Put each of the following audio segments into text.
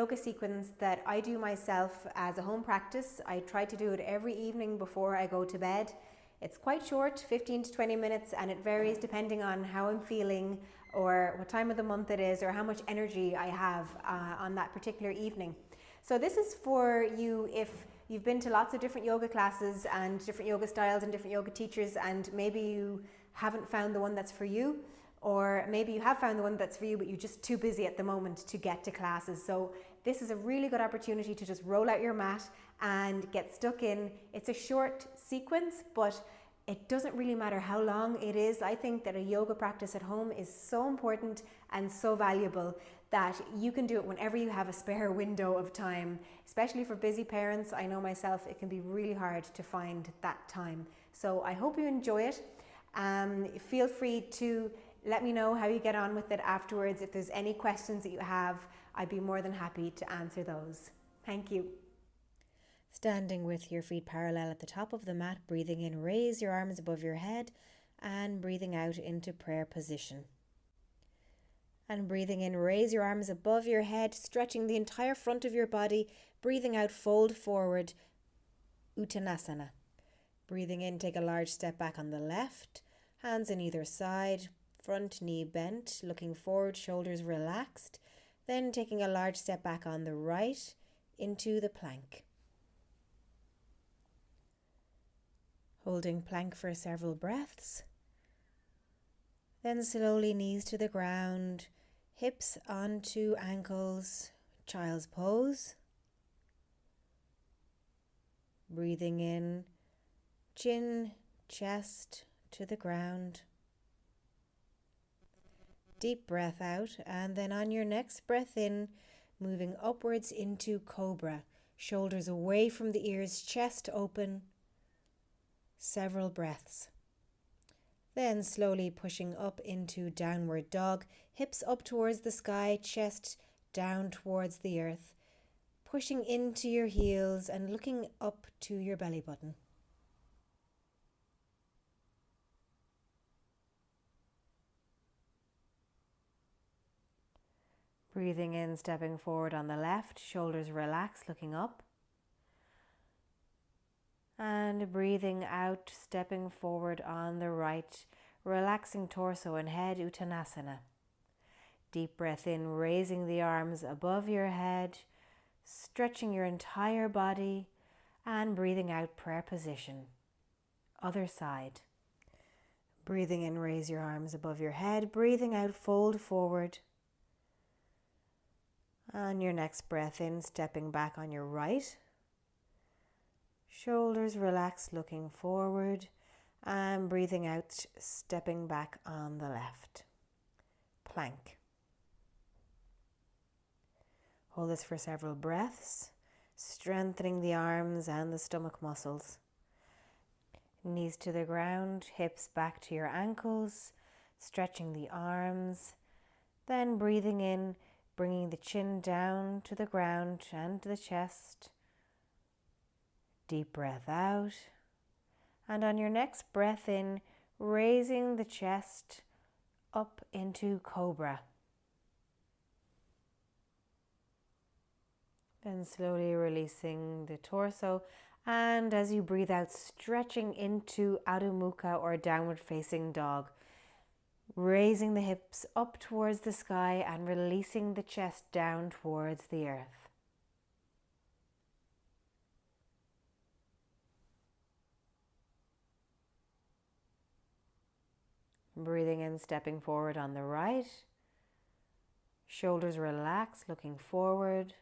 yoga sequence that I do myself as a home practice. I try to do it every evening before I go to bed. It's quite short, 15 to 20 minutes, and it varies depending on how I'm feeling or what time of the month it is or how much energy I have on that particular evening. So this is for you if you've been to lots of different yoga classes and different yoga styles and different yoga teachers, and maybe you haven't found the one that's for you, or maybe you have found the one that's for you but you're just too busy at the moment to get to classes. So this is a really good opportunity to just roll out your mat and get stuck in. It's a short sequence, but it doesn't really matter how long it is. I think that a yoga practice at home is so important and so valuable that you can do it whenever you have a spare window of time, especially for busy parents. I know myself, it can be really hard to find that time. So I hope you enjoy it. Feel free to let me know how you get on with it afterwards. If there's any questions that you have, I'd be more than happy to answer those. Thank you. Standing with your feet parallel at the top of the mat, breathing in, raise your arms above your head, and breathing out into prayer position. And breathing in, raise your arms above your head, stretching the entire front of your body. Breathing out, fold forward, Uttanasana. Breathing in, take a large step back on the left, hands on either side, front knee bent, looking forward, shoulders relaxed. Then taking a large step back on the right into the plank. Holding plank for several breaths. Then slowly knees to the ground, hips onto ankles, child's pose. Breathing in, chin, chest to the ground. Deep breath out, and then on your next breath in, moving upwards into cobra. Shoulders away from the ears, chest open. Several breaths. Then slowly pushing up into downward dog, hips up towards the sky, chest down towards the earth. Pushing into your heels and looking up to your belly button. Breathing in, stepping forward on the left, shoulders relaxed, looking up. And breathing out, stepping forward on the right, relaxing torso and head, Uttanasana. Deep breath in, raising the arms above your head, stretching your entire body, and breathing out, prayer position. Other side. Breathing in, raise your arms above your head, breathing out, fold forward. On your next breath in, stepping back on your right. Shoulders relaxed, looking forward, and breathing out, stepping back on the left. Plank. Hold this for several breaths, strengthening the arms and the stomach muscles. Knees to the ground, hips back to your ankles, stretching the arms, then breathing in, bringing the chin down to the ground and to the chest. Deep breath out. And on your next breath in, raising the chest up into cobra. Then slowly releasing the torso. And as you breathe out, stretching into Adho Mukha or downward facing dog. Raising the hips up towards the sky and releasing the chest down towards the earth. Breathing in, stepping forward on the right. Shoulders relaxed, looking forward.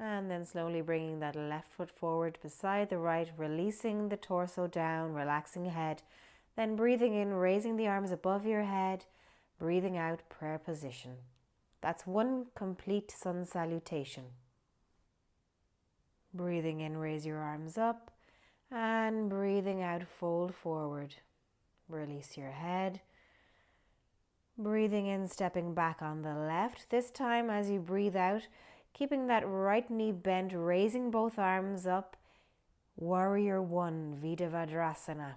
And then slowly bringing that left foot forward beside the right, releasing the torso down, relaxing head. Then breathing in, raising the arms above your head, breathing out, prayer position. That's one complete sun salutation. Breathing in, raise your arms up, and breathing out, fold forward. Release your head. Breathing in, stepping back on the left. This time as you breathe out, keeping that right knee bent, raising both arms up. Warrior One, Vidavajrasana.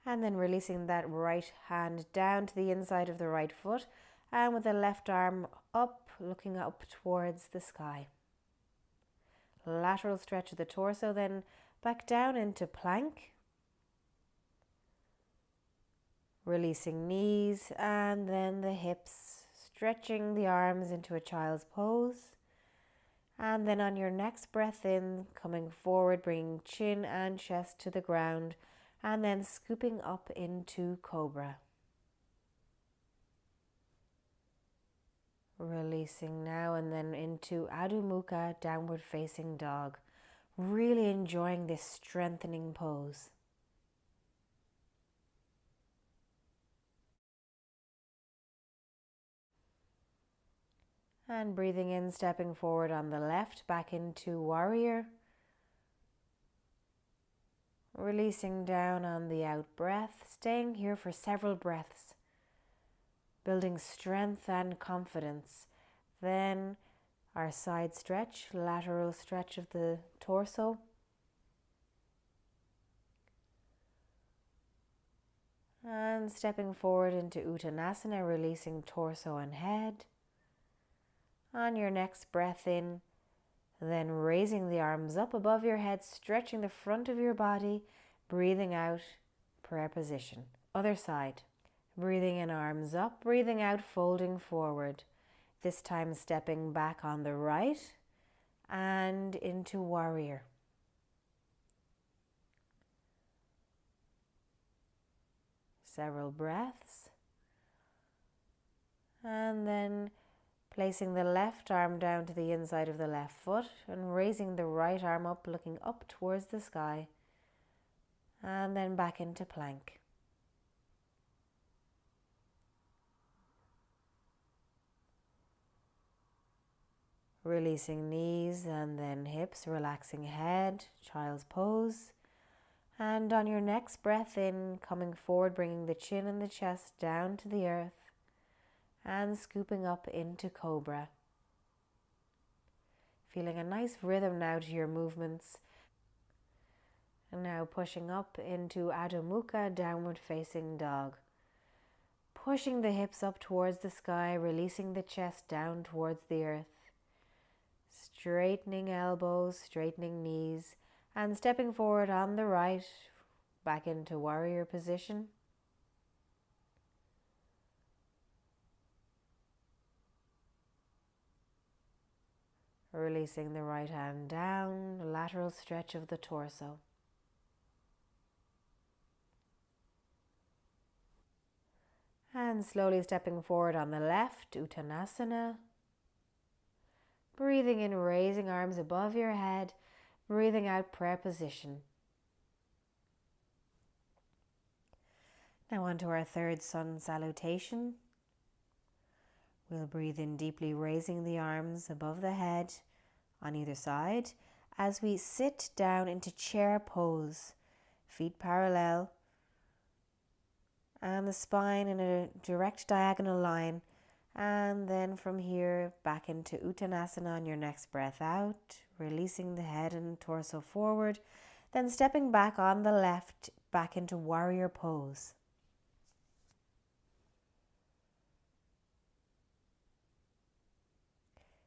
And then releasing that right hand down to the inside of the right foot, and with the left arm up, looking up towards the sky. Lateral stretch of the torso, then back down into plank. Releasing knees and then the hips, stretching the arms into a child's pose. And then on your next breath in, coming forward, bringing chin and chest to the ground, and then scooping up into cobra. Releasing now and then into Adho Mukha, downward facing dog. Really enjoying this strengthening pose. And breathing in, stepping forward on the left, back into warrior. Releasing down on the out breath, staying here for several breaths. Building strength and confidence. Then our side stretch, lateral stretch of the torso. And stepping forward into Uttanasana, releasing torso and head. On your next breath in, then raising the arms up above your head, stretching the front of your body, breathing out, prayer position. Other side. Breathing in, arms up, breathing out, folding forward. This time stepping back on the right and into warrior. Several breaths. And then placing the left arm down to the inside of the left foot and raising the right arm up, looking up towards the sky. And then back into plank. Releasing knees and then hips, relaxing head, child's pose. And on your next breath in, coming forward, bringing the chin and the chest down to the earth and scooping up into cobra. Feeling a nice rhythm now to your movements. And now pushing up into Adho Mukha, downward facing dog. Pushing the hips up towards the sky, releasing the chest down towards the earth. Straightening elbows, straightening knees, and stepping forward on the right, back into warrior position. Releasing the right hand down, lateral stretch of the torso. And slowly stepping forward on the left, Uttanasana. Breathing in, raising arms above your head. Breathing out, prayer position. Now on to our third sun salutation. We'll breathe in deeply, raising the arms above the head on either side as we sit down into chair pose. Feet parallel and the spine in a direct diagonal line. And then from here back into Uttanasana on your next breath out, releasing the head and torso forward, then stepping back on the left back into warrior pose.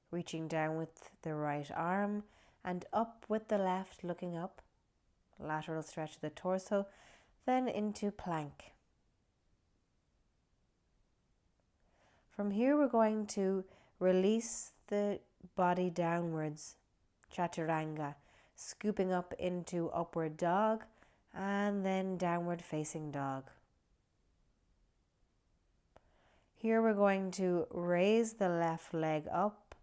Reaching down with the right arm and up with the left, looking up, lateral stretch of the torso, then into plank. From here we're going to release the body downwards, chaturanga, scooping up into upward dog and then downward facing dog. Here we're going to raise the left leg up,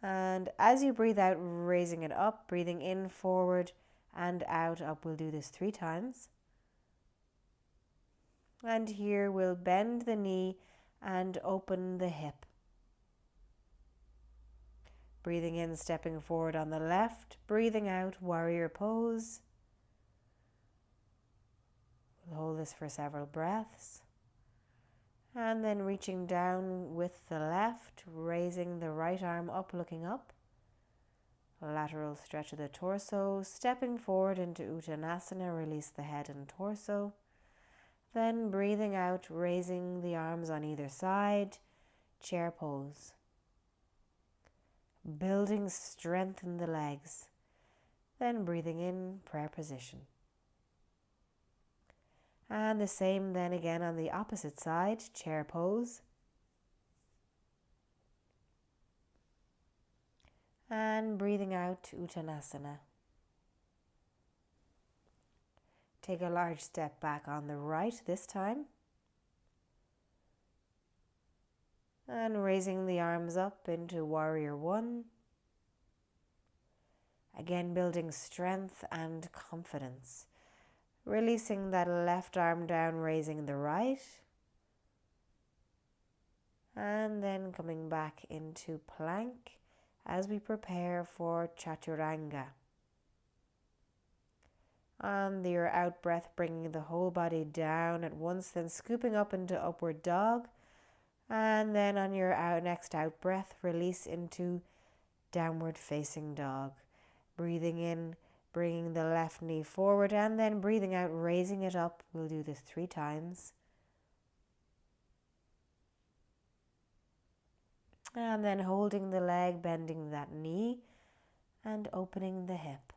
and as you breathe out, raising it up, breathing in, forward and out, up. We'll do this 3 times. And here we'll bend the knee and open the hip. Breathing in, stepping forward on the left, breathing out, warrior pose. We'll hold this for several breaths. And then reaching down with the left, raising the right arm up, looking up. Lateral stretch of the torso, stepping forward into Uttanasana, release the head and torso. Then breathing out, raising the arms on either side, chair pose. Building strength in the legs. Then breathing in, prayer position. And the same then again on the opposite side, chair pose. And breathing out, Uttanasana. Take a large step back on the right this time. And raising the arms up into Warrior One. Again, building strength and confidence. Releasing that left arm down, raising the right. And then coming back into plank as we prepare for Chaturanga. On your out breath, bringing the whole body down at once, then scooping up into upward dog. And then on your next out breath, release into downward facing dog. Breathing in, bringing the left knee forward, and then breathing out, raising it up. We'll do this 3 times. And then holding the leg, bending that knee, and opening the hip.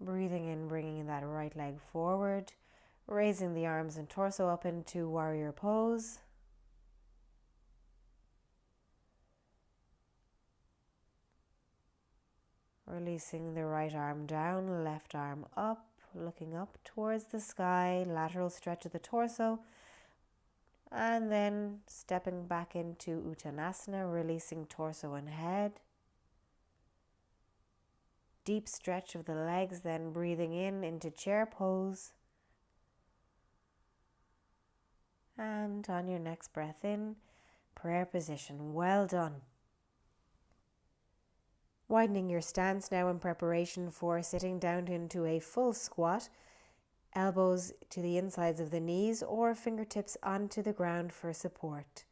Breathing in, bringing that right leg forward, raising the arms and torso up into warrior pose. Releasing the right arm down, left arm up, looking up towards the sky, lateral stretch of the torso. And then stepping back into Uttanasana, releasing torso and head. Deep stretch of the legs, then breathing in into chair pose. And on your next breath in, prayer position. Well done. Widening your stance now in preparation for sitting down into a full squat. Elbows to the insides of the knees or fingertips onto the ground for support.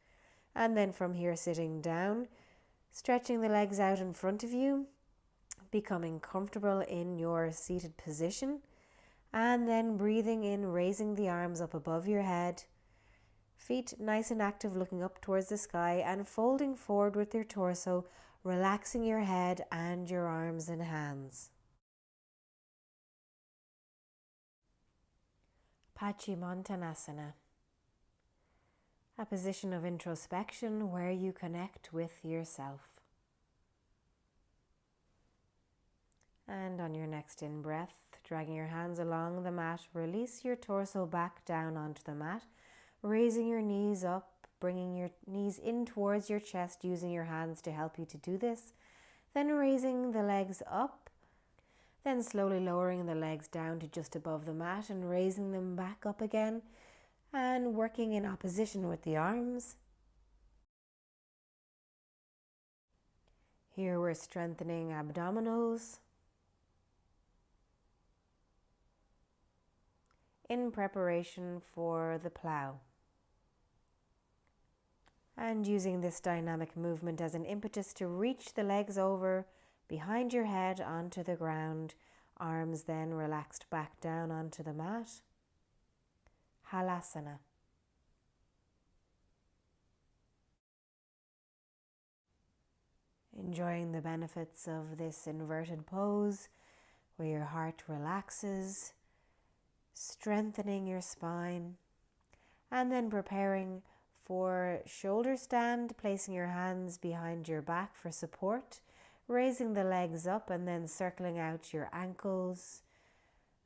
And then from here sitting down, stretching the legs out in front of you, becoming comfortable in your seated position, and then breathing in, raising the arms up above your head, feet nice and active looking up towards the sky, and folding forward with your torso, relaxing your head and your arms and hands. Paschimottanasana, a position of introspection where you connect with yourself. And on your next in-breath, dragging your hands along the mat, release your torso back down onto the mat, raising your knees up, bringing your knees in towards your chest, using your hands to help you to do this. Then raising the legs up, then slowly lowering the legs down to just above the mat and raising them back up again and working in opposition with the arms. Here we're strengthening abdominals in preparation for the plow. And using this dynamic movement as an impetus to reach the legs over behind your head onto the ground, arms then relaxed back down onto the mat. Halasana. Enjoying the benefits of this inverted pose where your heart relaxes, strengthening your spine, and then preparing for shoulder stand, placing your hands behind your back for support, raising the legs up and then circling out your ankles.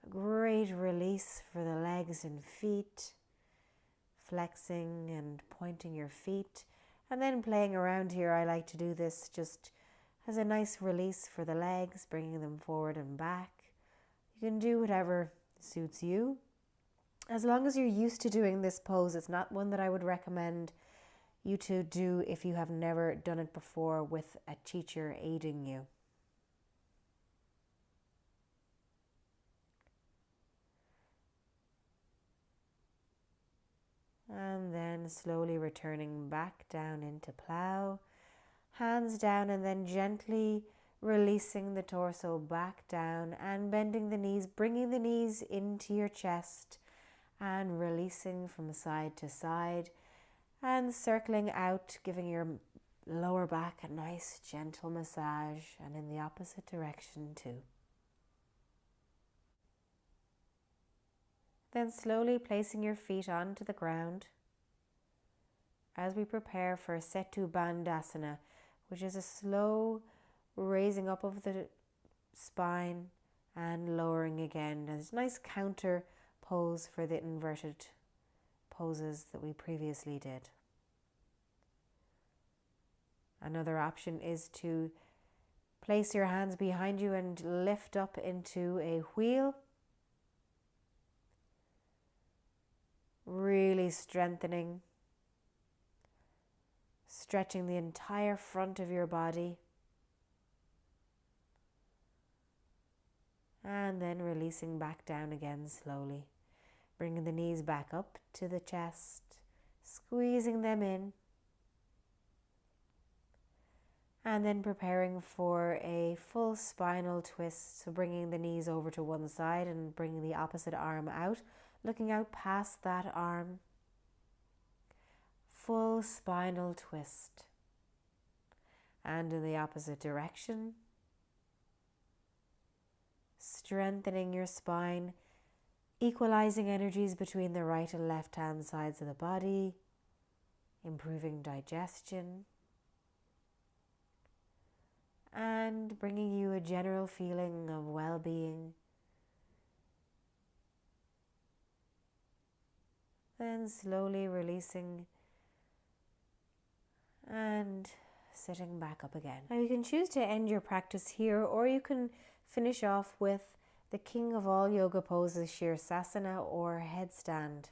A great release for the legs and feet, flexing and pointing your feet, and then playing around here. I like to do this just as a nice release for the legs, bringing them forward and back. You can do whatever suits you. As long as you're used to doing this pose, it's not one that I would recommend you to do if you have never done it before with a teacher aiding you. And then slowly returning back down into plow, hands down, and then gently releasing the torso back down and bending the knees, bringing the knees into your chest and releasing from side to side and circling out, giving your lower back a nice gentle massage, and in the opposite direction too. Then slowly placing your feet onto the ground as we prepare for Setu Bandhasana, which is a slow raising up of the spine and lowering again. There's a nice counter pose for the inverted poses that we previously did. Another option is to place your hands behind you and lift up into a wheel, really strengthening, stretching the entire front of your body, and then releasing back down again slowly, bringing the knees back up to the chest, squeezing them in, and then preparing for a full spinal twist, so bringing the knees over to one side and bringing the opposite arm out, looking out past that arm. Full spinal twist. And in the opposite direction, strengthening your spine, equalizing energies between the right and left hand sides of the body, improving digestion, and bringing you a general feeling of well-being. Then slowly releasing and sitting back up again. Now you can choose to end your practice here, or you can finish off with the king of all yoga poses, Shirsasana or headstand.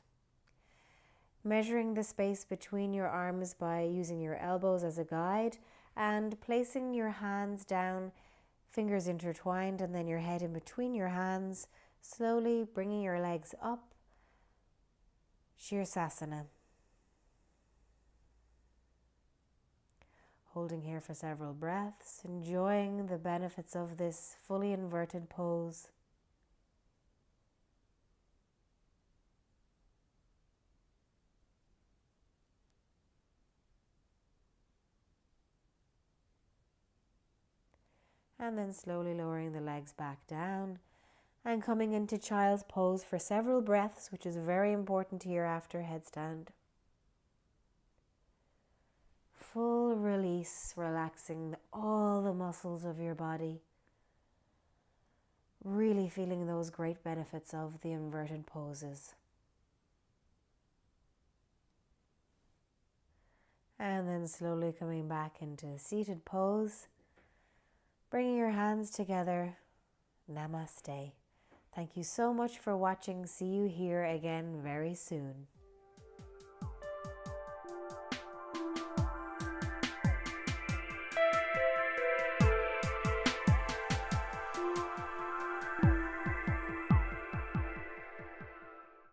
Measuring the space between your arms by using your elbows as a guide and placing your hands down, fingers intertwined, and then your head in between your hands, slowly bringing your legs up, Shirsasana. Holding here for several breaths, enjoying the benefits of this fully inverted pose. And then slowly lowering the legs back down and coming into child's pose for several breaths, which is very important here after headstand. Full release, relaxing all the muscles of your body. Really feeling those great benefits of the inverted poses. And then slowly coming back into seated pose. Bringing your hands together. Namaste. Thank you so much for watching. See you here again very soon.